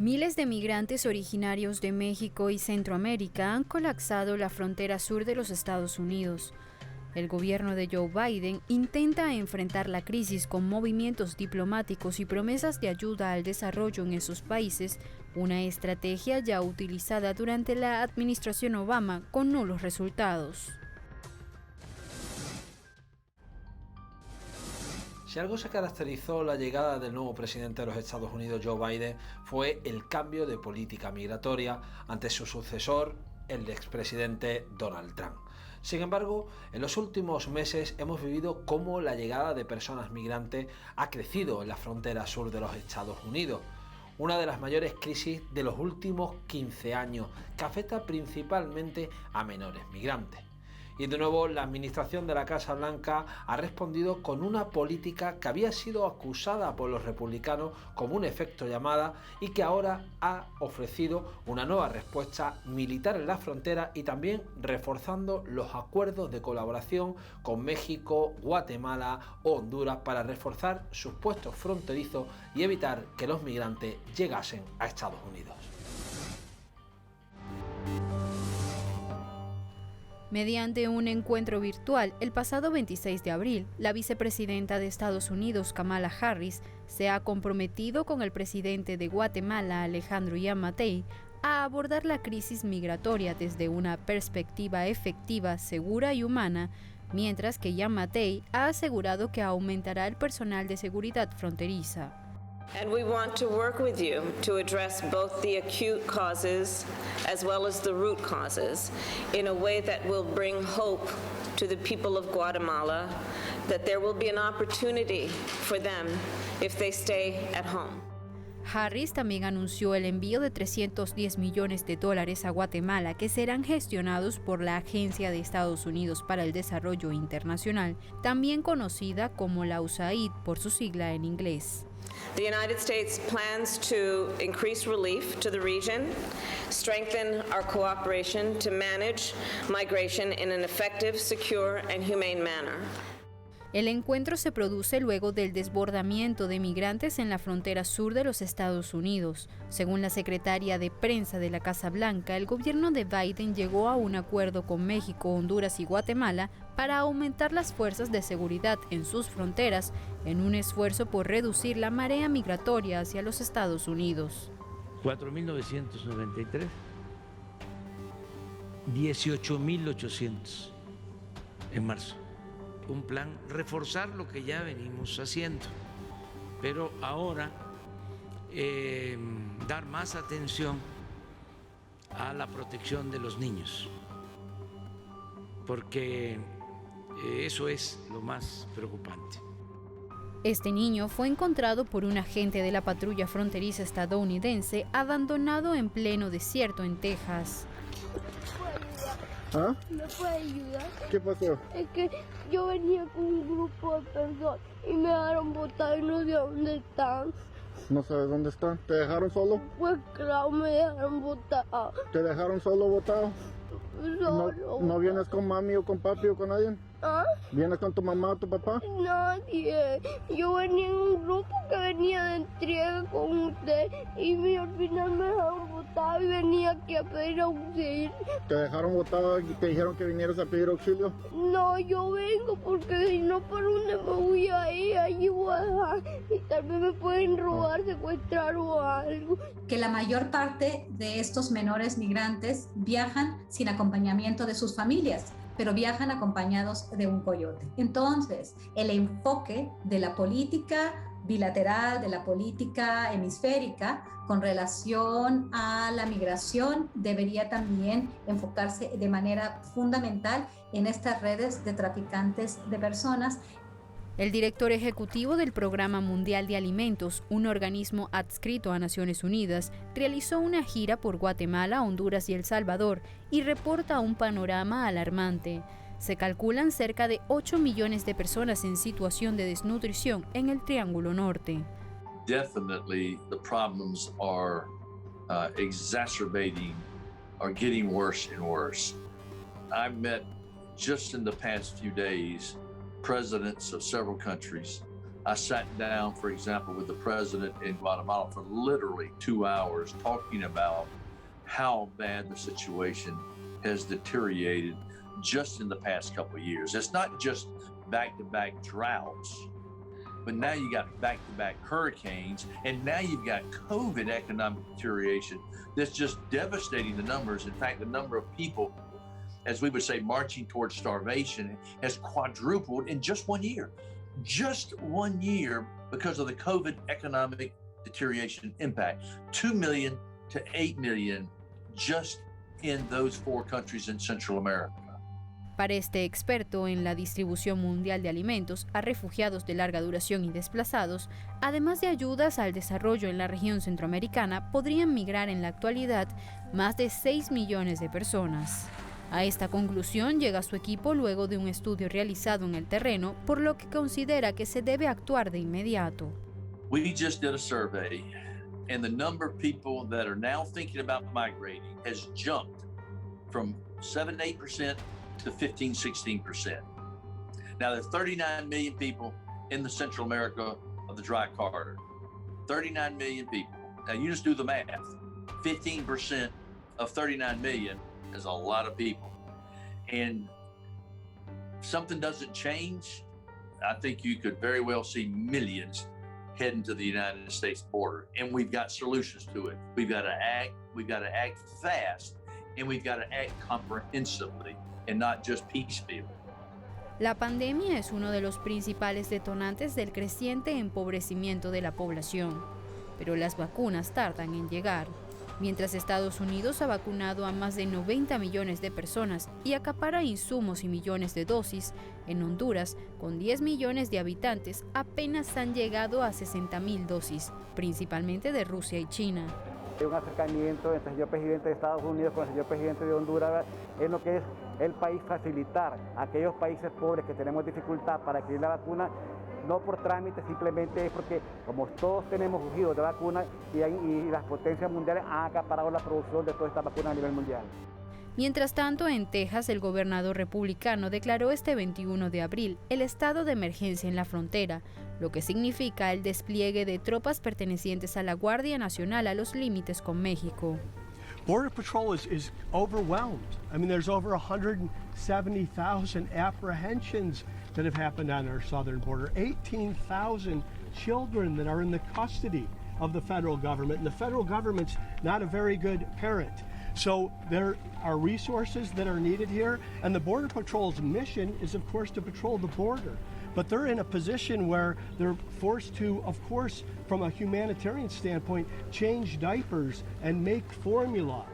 Miles de migrantes originarios de México y Centroamérica han colapsado la frontera sur de los Estados Unidos. El gobierno de Joe Biden intenta enfrentar la crisis con movimientos diplomáticos y promesas de ayuda al desarrollo en esos países, una estrategia ya utilizada durante la administración Obama con nulos resultados. Si algo se caracterizó la llegada del nuevo presidente de los Estados Unidos, Joe Biden, fue el cambio de política migratoria ante su sucesor, el expresidente Donald Trump. Sin embargo, en los últimos meses hemos vivido cómo la llegada de personas migrantes ha crecido en la frontera sur de los Estados Unidos. Una de las mayores crisis de los últimos 15 años, que afecta principalmente a menores migrantes. Y de nuevo, la administración de la Casa Blanca ha respondido con una política que había sido acusada por los republicanos como un efecto llamada y que ahora ha ofrecido una nueva respuesta militar en la frontera y también reforzando los acuerdos de colaboración con México, Guatemala o Honduras para reforzar sus puestos fronterizos y evitar que los migrantes llegasen a Estados Unidos. Mediante un encuentro virtual, el pasado 26 de abril, la vicepresidenta de Estados Unidos, Kamala Harris, se ha comprometido con el presidente de Guatemala, Alejandro Yamatei, a abordar la crisis migratoria desde una perspectiva efectiva, segura y humana, mientras que Yamatei ha asegurado que aumentará el personal de seguridad fronteriza. And we want to work with you to address both the acute causes as well as the root causes in a way that will bring hope to the people of Guatemala, that there will be an opportunity for them if they stay at home. Harris también anunció el envío de $310 millones a Guatemala que serán gestionados por la Agencia de Estados Unidos para el Desarrollo Internacional, también conocida como la USAID por su sigla en inglés. The United States plans to increase relief to the region, strengthen our cooperation to manage migration in an effective, secure, and humane manner. El encuentro se produce luego del desbordamiento de migrantes en la frontera sur de los Estados Unidos. Según la secretaria de prensa de la Casa Blanca, el gobierno de Biden llegó a un acuerdo con México, Honduras y Guatemala para aumentar las fuerzas de seguridad en sus fronteras en un esfuerzo por reducir la marea migratoria hacia los Estados Unidos. 4.993, 18.800 en marzo. Un plan, reforzar lo que ya venimos haciendo, pero ahora dar más atención a la protección de los niños, porque eso es lo más preocupante. Este niño fue encontrado por un agente de la patrulla fronteriza estadounidense abandonado en pleno desierto en Texas. ¿Ah? ¿Me puede ayudar? ¿Qué pasó? Es que yo venía con un grupo de personas y me dejaron botar y no sé dónde están. ¿No sabes dónde están? ¿Te dejaron solo? Pues claro, me dejaron botar. ¿Te dejaron solo botado? Solo. ¿No vienes con mami o con papi o con alguien? ¿Ah? ¿Vienes con tu mamá o tu papá? Nadie. Yo venía en un grupo que venía de entrega con usted y al final me dejaron botado y venía aquí a pedir auxilio. ¿Te dejaron botado y te dijeron que vinieras a pedir auxilio? No, yo vengo porque si no, ¿por dónde me voy a ir? Allí voy a dejar y tal vez me pueden robar, secuestrar o algo. Que la mayor parte de estos menores migrantes viajan sin acompañamiento de sus familias, pero viajan acompañados de un coyote. Entonces, el enfoque de la política bilateral, de la política hemisférica con relación a la migración debería también enfocarse de manera fundamental en estas redes de traficantes de personas. El director ejecutivo del Programa Mundial de Alimentos, un organismo adscrito a Naciones Unidas, realizó una gira por Guatemala, Honduras y El Salvador y reporta un panorama alarmante. Se calculan cerca de 8 millones de personas en situación de desnutrición en el Triángulo Norte. Definitely the problems are exacerbating, are getting worse and worse. I've met just in the past few days presidents of several countries I sat down, for example, with the president in Guatemala for literally 2 hours talking about how bad the situation has deteriorated just in the past couple of years. It's not just back-to-back droughts, but now you got back-to-back hurricanes, and now you've got COVID economic deterioration that's just devastating the numbers. In fact, the number of people, as we would say, marching towards starvation has quadrupled in just 1 year. Just 1 year because of the COVID economic deterioration impact. 2 million to 8 million just in those 4 countries in Central America. Para este experto en la distribución mundial de alimentos a refugiados de larga duración y desplazados, además de ayudas al desarrollo en la región centroamericana, podrían migrar en la actualidad más de 6 millones de personas. A esta conclusión llega su equipo luego de un estudio realizado en el terreno, por lo que considera que se debe actuar de inmediato. We just did a survey, and the number of people that are now thinking about migrating has jumped from 7-8% to 15-16%. Now, there's 39 million people in the Central America of the dry corridor. 39 million people. Now, you just do the math. 15% of 39 million is a lot of people. And if something doesn't change, I think you could very well see millions heading to the United States border. And we've got solutions to it. We've got to act fast, and we've got to act comprehensively and not just piecemeal. La pandemia es uno de los principales detonantes del creciente empobrecimiento de la población, pero las vacunas tardan en llegar. Mientras Estados Unidos ha vacunado a más de 90 millones de personas y acapara insumos y millones de dosis, en Honduras, con 10 millones de habitantes, apenas han llegado a 60.000 dosis, principalmente de Rusia y China. Hay un acercamiento entre el señor presidente de Estados Unidos con el señor presidente de Honduras en lo que es el país facilitar a aquellos países pobres que tenemos dificultad para adquirir la vacuna, no por trámite, simplemente es porque como todos tenemos urgidos de vacuna y las potencias mundiales han acaparado la producción de toda esta vacuna a nivel mundial. Mientras tanto, en Texas, el gobernador republicano declaró este 21 de abril el estado de emergencia en la frontera, lo que significa el despliegue de tropas pertenecientes a la Guardia Nacional a los límites con México. Border Patrol is overwhelmed. I mean, there's over 170,000 apprehensions that have happened on our southern border, 18,000 children that are in the custody of the federal government, and the federal government's not a very good parent. So there are resources that are needed here, and the Border Patrol's mission is, of course, to patrol the border. But they're in a position where they're forced to, of course, from a humanitarian standpoint, change diapers and make formula.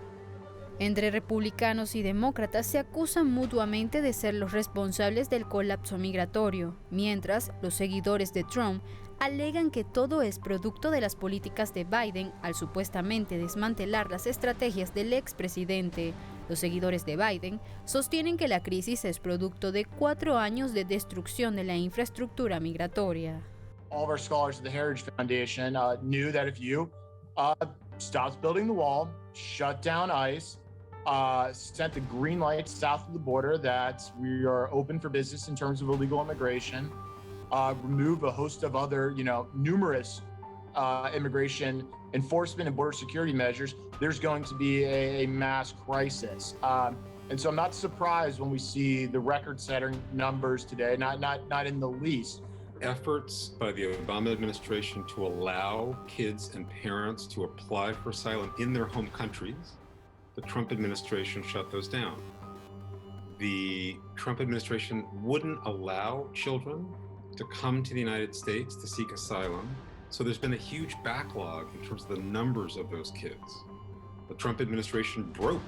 Entre republicanos y demócratas se acusan mutuamente de ser los responsables del colapso migratorio, mientras los seguidores de Trump alegan que todo es producto de las políticas de Biden al supuestamente desmantelar las estrategias del expresidente. Los seguidores de Biden sostienen que la crisis es producto de 4 años de destrucción de la infraestructura migratoria. All of our scholars at the Heritage Foundation knew that if you stopped building the wall, shut down ICE, sent the green light south of the border that we are open for business in terms of illegal immigration, remove a host of other, numerous immigration enforcement and border security measures, there's going to be a mass crisis. And so I'm not surprised when we see the record-setting numbers today, not in the least. Efforts by the Obama administration to allow kids and parents to apply for asylum in their home countries, the Trump administration shut those down. The Trump administration wouldn't allow children to come to the United States to seek asylum. So there's been a huge backlog in terms of the numbers of those kids. The Trump administration broke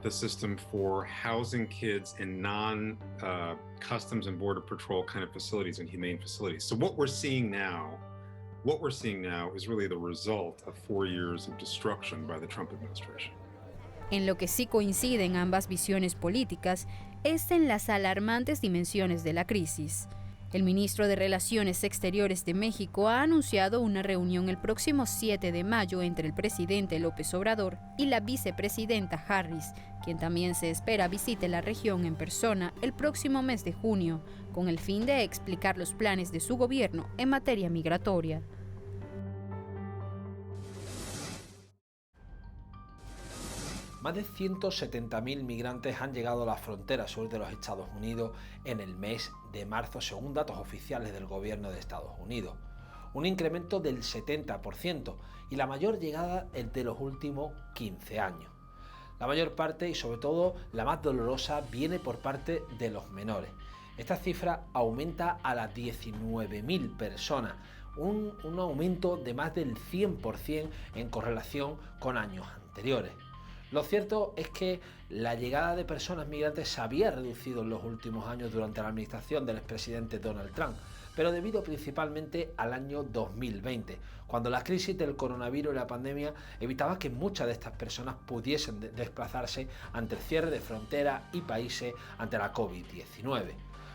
the system for housing kids in non-Customs and Border Patrol kind of facilities and humane facilities. So what we're seeing now is really the result of 4 years of destruction by the Trump administration. En lo que sí coinciden ambas visiones políticas es en las alarmantes dimensiones de la crisis. El ministro de Relaciones Exteriores de México ha anunciado una reunión el próximo 7 de mayo entre el presidente López Obrador y la vicepresidenta Harris, quien también se espera visite la región en persona el próximo mes de junio, con el fin de explicar los planes de su gobierno en materia migratoria. Más de 170.000 migrantes han llegado a la frontera sur de los Estados Unidos en el mes de marzo, según datos oficiales del gobierno de Estados Unidos. Un incremento del 70% y la mayor llegada de los últimos 15 años. La mayor parte y sobre todo la más dolorosa viene por parte de los menores. Esta cifra aumenta a las 19.000 personas, un aumento de más del 100% en correlación con años anteriores. Lo cierto es que la llegada de personas migrantes se había reducido en los últimos años durante la administración del expresidente Donald Trump, pero debido principalmente al año 2020, cuando la crisis del coronavirus y la pandemia evitaba que muchas de estas personas pudiesen desplazarse ante el cierre de fronteras y países ante la COVID-19.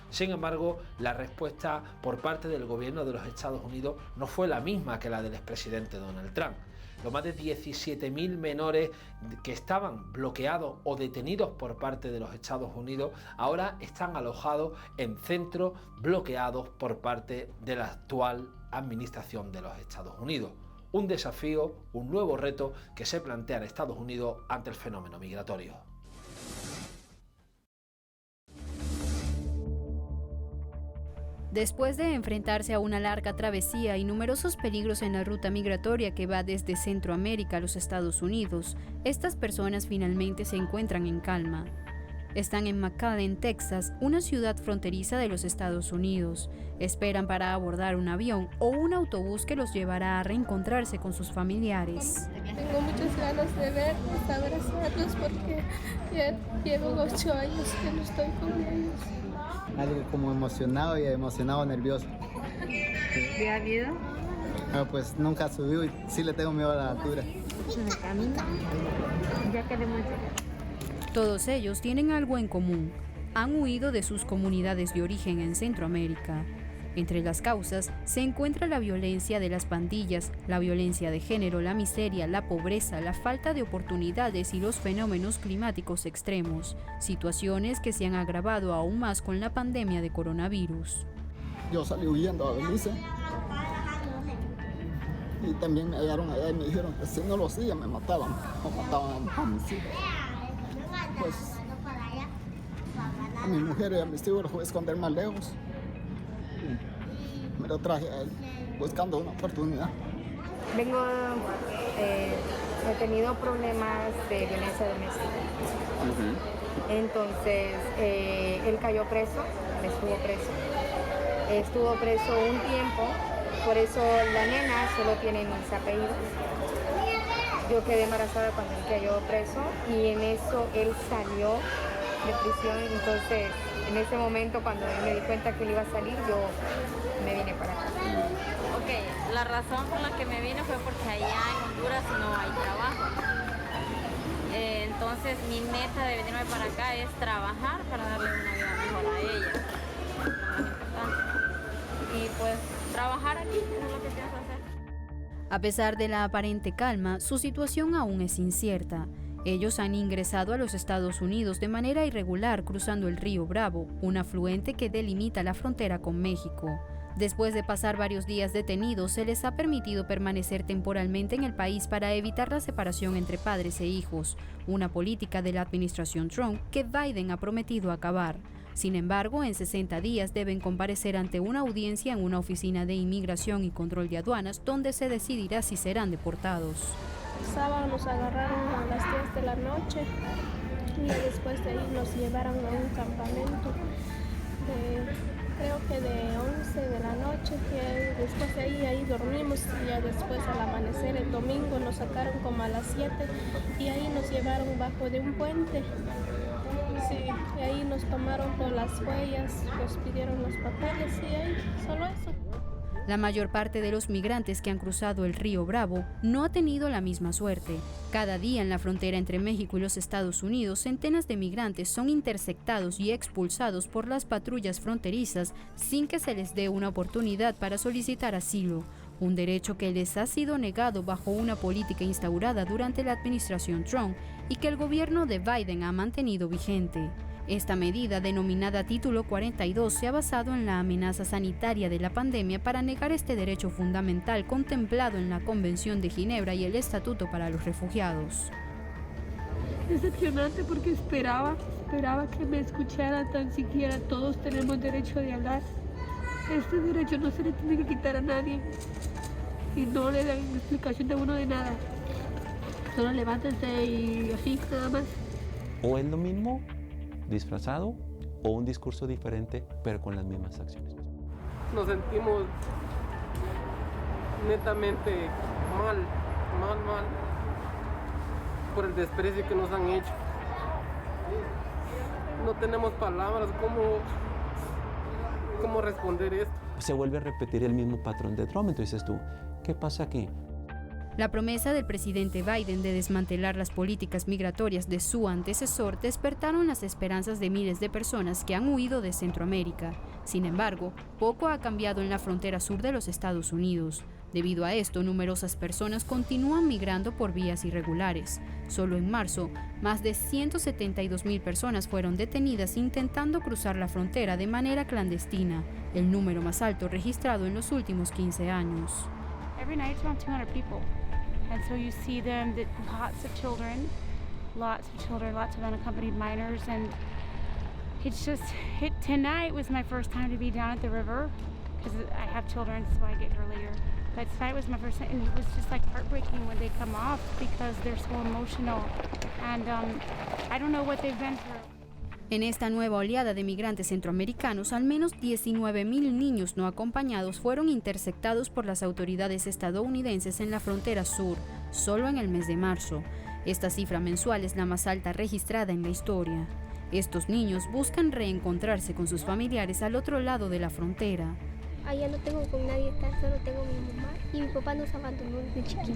Sin embargo, la respuesta por parte del gobierno de los Estados Unidos no fue la misma que la del expresidente Donald Trump. Los más de 17.000 menores que estaban bloqueados o detenidos por parte de los Estados Unidos ahora están alojados en centros bloqueados por parte de la actual administración de los Estados Unidos. Un desafío, un nuevo reto que se plantea en Estados Unidos ante el fenómeno migratorio. Después de enfrentarse a una larga travesía y numerosos peligros en la ruta migratoria que va desde Centroamérica a los Estados Unidos, estas personas finalmente se encuentran en calma. Están en McAllen, Texas, una ciudad fronteriza de los Estados Unidos. Esperan para abordar un avión o un autobús que los llevará a reencontrarse con sus familiares. Tengo muchas ganas de verlos, abrazarlos, porque ya llevo 8 años que no estoy con ellos. Algo como emocionado, nervioso. ¿Le da miedo? Pues nunca subió y sí le tengo miedo a la altura. Ya queremos. Todos ellos tienen algo en común. Han huido de sus comunidades de origen en Centroamérica. Entre las causas se encuentra la violencia de las pandillas, la violencia de género, la miseria, la pobreza, la falta de oportunidades y los fenómenos climáticos extremos, situaciones que se han agravado aún más con la pandemia de coronavirus. Yo salí huyendo a Belice y también me hallaron allá y me dijeron que si no lo hacía me mataban o mataban a mis hijos. Pues a mi mujer y a mis hijos los voy a esconder más lejos. Me lo traje a él buscando una oportunidad. He tenido problemas de violencia doméstica. Entonces, él cayó preso, estuvo preso un tiempo, por eso la nena solo tiene mis apellidos. Yo quedé embarazada cuando él cayó preso y en eso él salió de prisión, entonces en ese momento cuando él me di cuenta que él iba a salir, yo me vine para acá. Ok, la razón por la que me vine fue porque allá en Honduras no hay trabajo. Entonces mi meta de venirme para acá es trabajar para darle una vida mejor a ella. Lo más importante. Y pues trabajar aquí es lo que pienso hacer. A pesar de la aparente calma, su situación aún es incierta. Ellos han ingresado a los Estados Unidos de manera irregular cruzando el río Bravo, un afluente que delimita la frontera con México. Después de pasar varios días detenidos, se les ha permitido permanecer temporalmente en el país para evitar la separación entre padres e hijos, una política de la administración Trump que Biden ha prometido acabar. Sin embargo, en 60 días deben comparecer ante una audiencia en una oficina de inmigración y control de aduanas donde se decidirá si serán deportados. El sábado nos agarraron a las 10 de la noche y después de ahí nos llevaron a un campamento creo que de 11 de la noche, que después de ahí dormimos y ya después al amanecer el domingo nos sacaron como a las 7 y ahí nos llevaron bajo de un puente. Sí, y ahí nos tomaron todas las huellas, nos pidieron los papeles y ahí solo eso. La mayor parte de los migrantes que han cruzado el río Bravo no ha tenido la misma suerte. Cada día en la frontera entre México y los Estados Unidos, centenas de migrantes son interceptados y expulsados por las patrullas fronterizas sin que se les dé una oportunidad para solicitar asilo, un derecho que les ha sido negado bajo una política instaurada durante la administración Trump y que el gobierno de Biden ha mantenido vigente. Esta medida, denominada Título 42, se ha basado en la amenaza sanitaria de la pandemia para negar este derecho fundamental contemplado en la Convención de Ginebra y el Estatuto para los Refugiados. Decepcionante porque esperaba que me escucharan tan siquiera. Todos tenemos derecho de hablar. Este derecho no se le tiene que quitar a nadie. Y no le dan explicación de uno de nada. Solo levántense y así, nada más. O es lo mismo disfrazado o un discurso diferente, pero con las mismas acciones. Nos sentimos netamente mal por el desprecio que nos han hecho. No tenemos palabras cómo responder esto. Se vuelve a repetir el mismo patrón de Trump, entonces tú, ¿qué pasa aquí? La promesa del presidente Biden de desmantelar las políticas migratorias de su antecesor despertaron las esperanzas de miles de personas que han huido de Centroamérica. Sin embargo, poco ha cambiado en la frontera sur de los Estados Unidos. Debido a esto, numerosas personas continúan migrando por vías irregulares. Solo en marzo, más de 172,000 personas fueron detenidas intentando cruzar la frontera de manera clandestina, el número más alto registrado en los últimos 15 años. Every night it's around 200 people. And so you see them, lots of children, lots of unaccompanied minors, and tonight was my first time to be down at the river, because I have children, so I get here later. But tonight was my first time, and it was just like heartbreaking when they come off, because they're so emotional, and I don't know what they've been through. En esta nueva oleada de migrantes centroamericanos, al menos 19,000 niños no acompañados fueron interceptados por las autoridades estadounidenses en la frontera sur, solo en el mes de marzo. Esta cifra mensual es la más alta registrada en la historia. Estos niños buscan reencontrarse con sus familiares al otro lado de la frontera. Allá no tengo con nadie estar, solo tengo mi mamá y mi papá nos abandonó desde chiquita.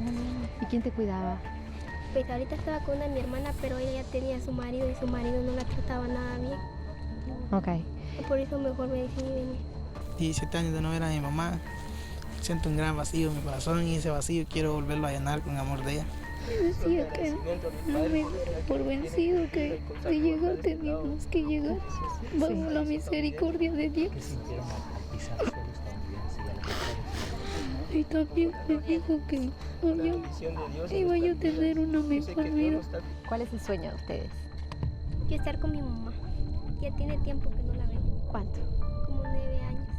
¿Y quién te cuidaba? Pues ahorita estaba con mi hermana, pero ella ya tenía a su marido y su marido no la trataba nada bien. Ok. Por eso mejor me decidí venir. 17 años de no ver a mi mamá. Siento un gran vacío en mi corazón y ese vacío quiero volverlo a llenar con el amor de ella. Decía que no me por vencido, que de llegar teníamos que llegar bajo la misericordia de Dios. Y también me dijo que iba yo a tener una mejor vida. ¿Cuál es el sueño de ustedes? Yo estar con mi mamá. Ya tiene tiempo que no la veo. ¿Cuánto? Como 9 años.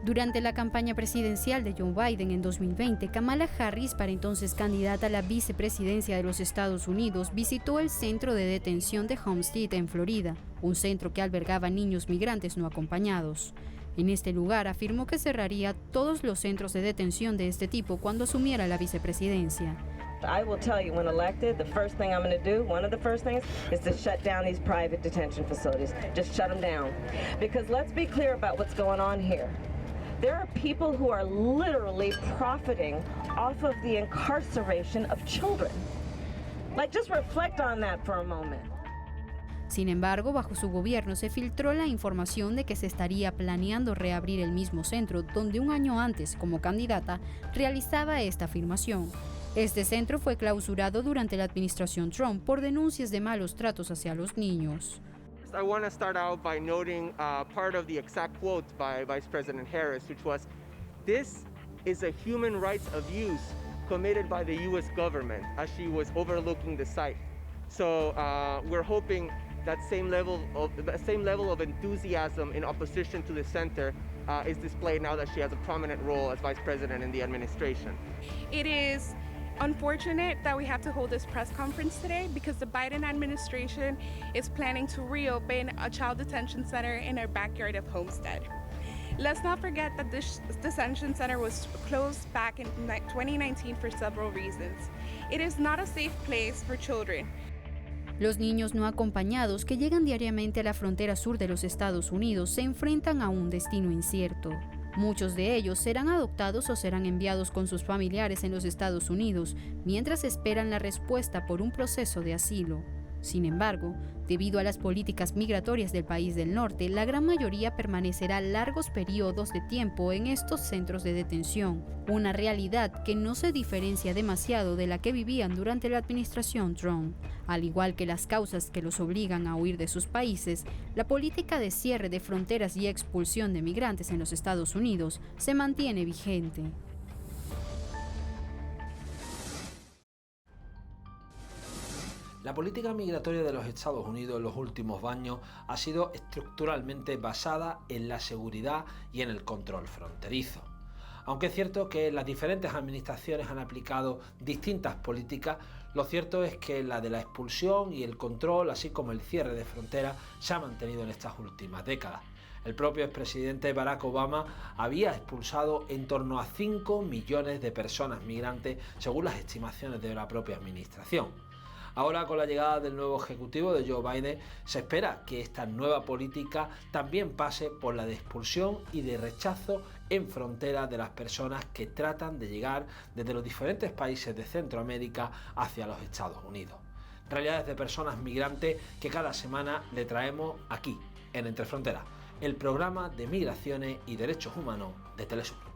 Durante la campaña presidencial de Joe Biden en 2020, Kamala Harris, para entonces candidata a la vicepresidencia de los Estados Unidos, visitó el centro de detención de Homestead en Florida, un centro que albergaba niños migrantes no acompañados. En este lugar afirmó que cerraría todos los centros de detención de este tipo cuando asumiera la vicepresidencia. I will tell you, when elected, the first thing I'm going to do, one of the first things, is to shut down these private detention facilities. Just shut them down. Because let's be clear about what's going on here. There are people who are literally profiting off of the incarceration of children. Like, just reflect on that for a moment. Sin embargo, bajo su gobierno se filtró la información de que se estaría planeando reabrir el mismo centro donde un año antes, como candidata, realizaba esta afirmación. Este centro fue clausurado durante la administración Trump por denuncias de malos tratos hacia los niños. I want to start out by noting part of the exact quote by Vice President Harris, which was, "This is a human rights abuse committed by the U.S. government," as she was overlooking the site. So we're hoping that same level of enthusiasm in opposition to the center is displayed now that she has a prominent role as vice president in the administration. It is unfortunate that we have to hold this press conference today because the Biden administration is planning to reopen a child detention center in our backyard of Homestead. Let's not forget that this detention center was closed back in 2019 for several reasons. It is not a safe place for children. Los niños no acompañados que llegan diariamente a la frontera sur de los Estados Unidos se enfrentan a un destino incierto. Muchos de ellos serán adoptados o serán enviados con sus familiares en los Estados Unidos, mientras esperan la respuesta por un proceso de asilo. Sin embargo, debido a las políticas migratorias del país del norte, la gran mayoría permanecerá largos periodos de tiempo en estos centros de detención, una realidad que no se diferencia demasiado de la que vivían durante la administración Trump. Al igual que las causas que los obligan a huir de sus países, la política de cierre de fronteras y expulsión de migrantes en los Estados Unidos se mantiene vigente. La política migratoria de los Estados Unidos en los últimos años ha sido estructuralmente basada en la seguridad y en el control fronterizo. Aunque es cierto que las diferentes administraciones han aplicado distintas políticas, lo cierto es que la de la expulsión y el control, así como el cierre de fronteras, se ha mantenido en estas últimas décadas. El propio expresidente Barack Obama había expulsado en torno a 5 millones de personas migrantes, según las estimaciones de la propia administración. Ahora, con la llegada del nuevo ejecutivo de Joe Biden, se espera que esta nueva política también pase por la de expulsión y de rechazo en frontera de las personas que tratan de llegar desde los diferentes países de Centroamérica hacia los Estados Unidos. Realidades de personas migrantes que cada semana le traemos aquí, en Entre Fronteras, el programa de migraciones y derechos humanos de Telesur.